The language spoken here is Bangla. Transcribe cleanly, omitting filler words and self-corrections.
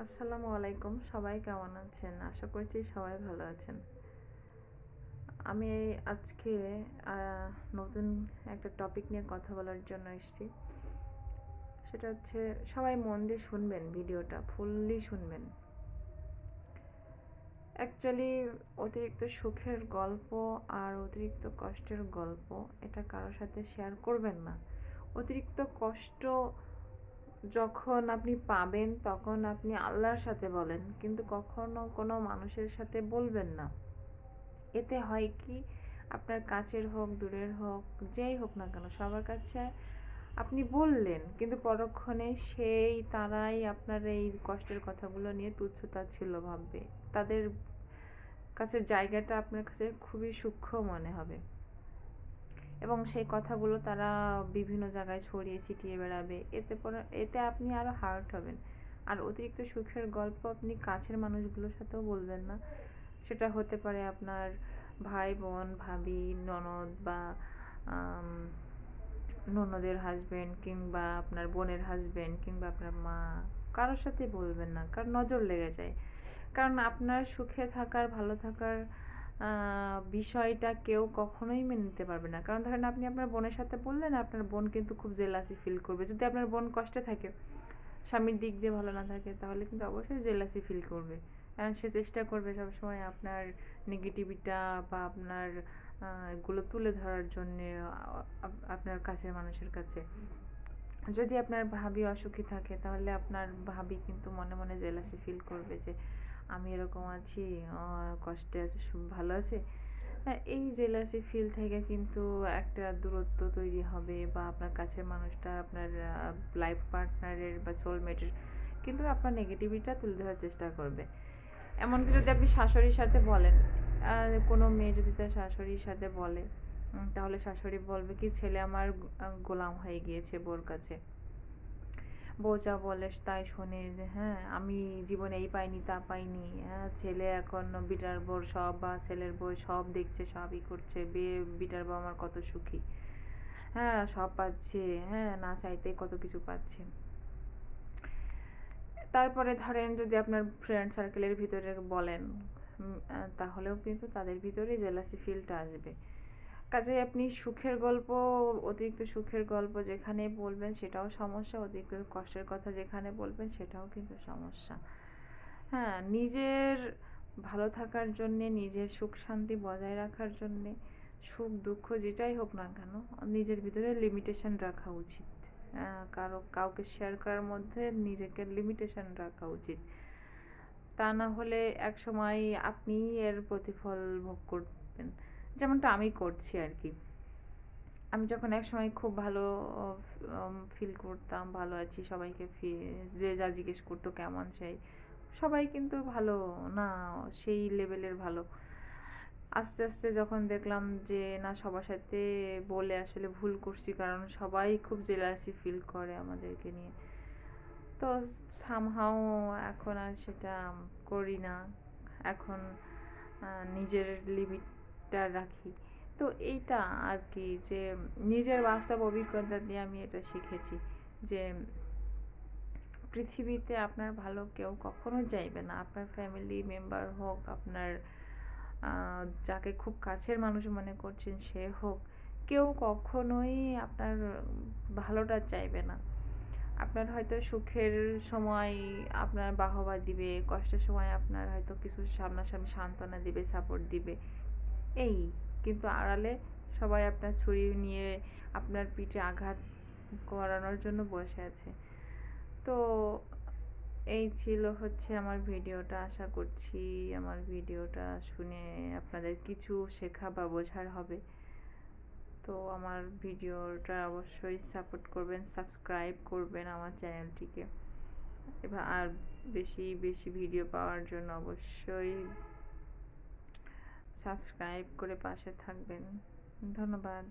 আসসালামু আলাইকুম, সবাই কেমন আছেন? আশা করছি সবাই ভালো আছেন। আমি আজকে আহ, নতুন একটা টপিক নিয়ে কথা বলার জন্য এসেছি। সেটা হচ্ছে, সবাই মন দিয়ে শুনবেন, ভিডিওটা ফুললি শুনবেন। অ্যাকচুয়ালি অতিরিক্ত সুখের গল্প আর অতিরিক্ত কষ্টের গল্প এটা কারোর সাথে শেয়ার করবেন না। অতিরিক্ত কষ্ট যখন আপনি পাবেন তখন আপনি আল্লাহর সাথে বলেন, কিন্তু কখনো কোনো মানুষের সাথে বলবেন না। এতে হয় কি, আপনার কাছের হোক দূরের হোক যেই হোক না কেন সবার কাছে আপনি বললেন, কিন্তু পরক্ষণে তারাই আপনার এই কষ্টের কথাগুলো নিয়ে তুচ্ছ-তাচ্ছিল্য ভাববে। তাদের কাছে জায়গাটা আপনার কাছে খুবই সূক্ষ্ম মনে হবে এবং সেই কথাগুলো তারা বিভিন্ন জায়গায় ছড়িয়ে ছিটিয়ে বেড়াবে। এতে আপনি আরও হার্ট হবেন। আর অতিরিক্ত সুখের গল্প আপনি কাছের মানুষগুলোর সাথেও বলবেন না। সেটা হতে পারে আপনার ভাই বোন, ভাবি, ননদ বা ননদের হাজবেন্ড, কিংবা আপনার বোনের হাজবেন্ড, কিংবা আপনার মা। কারোর সাথে বলবেন না, কারণ নজর লেগে যায়। কারণ আপনার সুখে থাকার, ভালো থাকার বিষয়টা কেউ কখনোই মেনে নিতে পারবে না। কারণ ধরেন আপনি আপনার বোনের সাথে বললেন, আপনার বোন কিন্তু খুব জেলাসি ফিল করবে। যদি আপনার বোন কষ্টে থাকে, স্বামীর দিক দিয়ে ভালো না থাকে, তাহলে কিন্তু অবশ্যই জেলাসি ফিল করবে। কারণ সে চেষ্টা করবে সবসময় আপনার নেগেটিভিটা বা আপনার এগুলো তুলে ধরার জন্যে আপনার কাছের মানুষের কাছে। যদি আপনার ভাবি অসুখী থাকে, তাহলে আপনার ভাবি কিন্তু মনে মনে জেলাসি ফিল করবে যে আমি এরকম আছি, কষ্টে আছে, ভালো আছে। হ্যাঁ, এই জেলাসি ফিল থেকে কিন্তু একটা দূরত্ব তৈরি হবে, বা আপনার কাছের মানুষটা আপনার লাইফ পার্টনারের বা সোলমেটের কিন্তু আপনার নেগেটিভিটা তুলে ধরার চেষ্টা করবে। এমনকি যদি আপনি শাশুড়ির সাথে বলেন, কোনো মেয়ে যদি তার শাশুড়ির সাথে বলে, তাহলে শাশুড়ি বলবে কি, ছেলে আমার গোলাম হয়ে গিয়েছে বউর কাছে। বউ যা বলে তাই শোনে, যে হ্যাঁ আমি জীবনে এই পাইনি তা পাইনি, হ্যাঁ ছেলে এখন বিটার বউ সব, বা ছেলের বউ সব দেখছে, সবই করছে, বিটার বউ আমার কত সুখী, হ্যাঁ সব পাচ্ছে, হ্যাঁ না চাইতেই কত কিছু পাচ্ছে। তারপরে ধরেন যদি আপনার ফ্রেন্ড সার্কেলের ভিতরে বলেন, তাহলেও কিন্তু তাদের ভিতরে জেলাসি ফিলটা আসবে। কাজেই আপনি সুখের গল্প, অতিরিক্ত সুখের গল্প যেখানে বলবেন সেটাও সমস্যা, অতিরিক্ত কষ্টের কথা যেখানে বলবেন সেটাও কিন্তু সমস্যা। হ্যাঁ, নিজের ভালো থাকার জন্যে, নিজের সুখ শান্তি বজায় রাখার জন্যে, সুখ দুঃখ যেটাই হোক না কেন, নিজের ভিতরে লিমিটেশন রাখা উচিত। কাউকে শেয়ার করার মধ্যে নিজেকে লিমিটেশন রাখা উচিত। তা না হলে এক সময় আপনি এর প্রতিফল ভোগ করবেন, যেমনটা আমি করছি আর কি। আমি যখন এক সময় খুব ভালো ফিল করতাম, ভালো আছি, সবাইকে যে যা জিজ্ঞেস করতো কেমন, সবাই কিন্তু ভালো না, সেই লেভেলের ভালো। আস্তে আস্তে যখন দেখলাম যে না, সবার সাথে বলে আসলে ভুল করছি, কারণ সবাই খুব জেলাসি ফিল করে আমাদেরকে নিয়ে, তো সামহাও এখন আর সেটা করি না। এখন নিজের লিমিটটা রাখি। তো এইটা আর কি, যে নিজের বাস্তব অভিজ্ঞতা দিয়ে আমি এটা শিখেছি যে পৃথিবীতে আপনার ভালো কেউ কখনো চাইবে না। আপনার ফ্যামিলি মেম্বার হোক, আপনার যাকে খুব কাছের মানুষ মনে করছেন সে হোক, কেউ কখনোই আপনার ভালোটা চাইবে না। আপনার হয়তো সুখের সময় আপনার বাহবা দিবে, কষ্টের সময় আপনার হয়তো কিছু সামনাসামনি সান্ত্বনা দিবে, সাপোর্ট দিবে, এই। কিন্তু আড়ালে সবাই আপনার ছুরি নিয়ে আপনার পিঠে আঘাত করানোর জন্য বসে আছে। তো এই ছিল হচ্ছে আমার ভিডিওটা। আশা করছি আমার ভিডিওটা শুনে আপনাদের কিছু শেখা বা বোঝার হবে। তো আমার ভিডিওটা অবশ্যই সাপোর্ট করবেন, সাবস্ক্রাইব করবেন আমার চ্যানেলটিকে, এবার আর বেশি বেশি ভিডিও পাওয়ার জন্য অবশ্যই সাবস্ক্রাইব করে পাশে থাকবেন। ধন্যবাদ।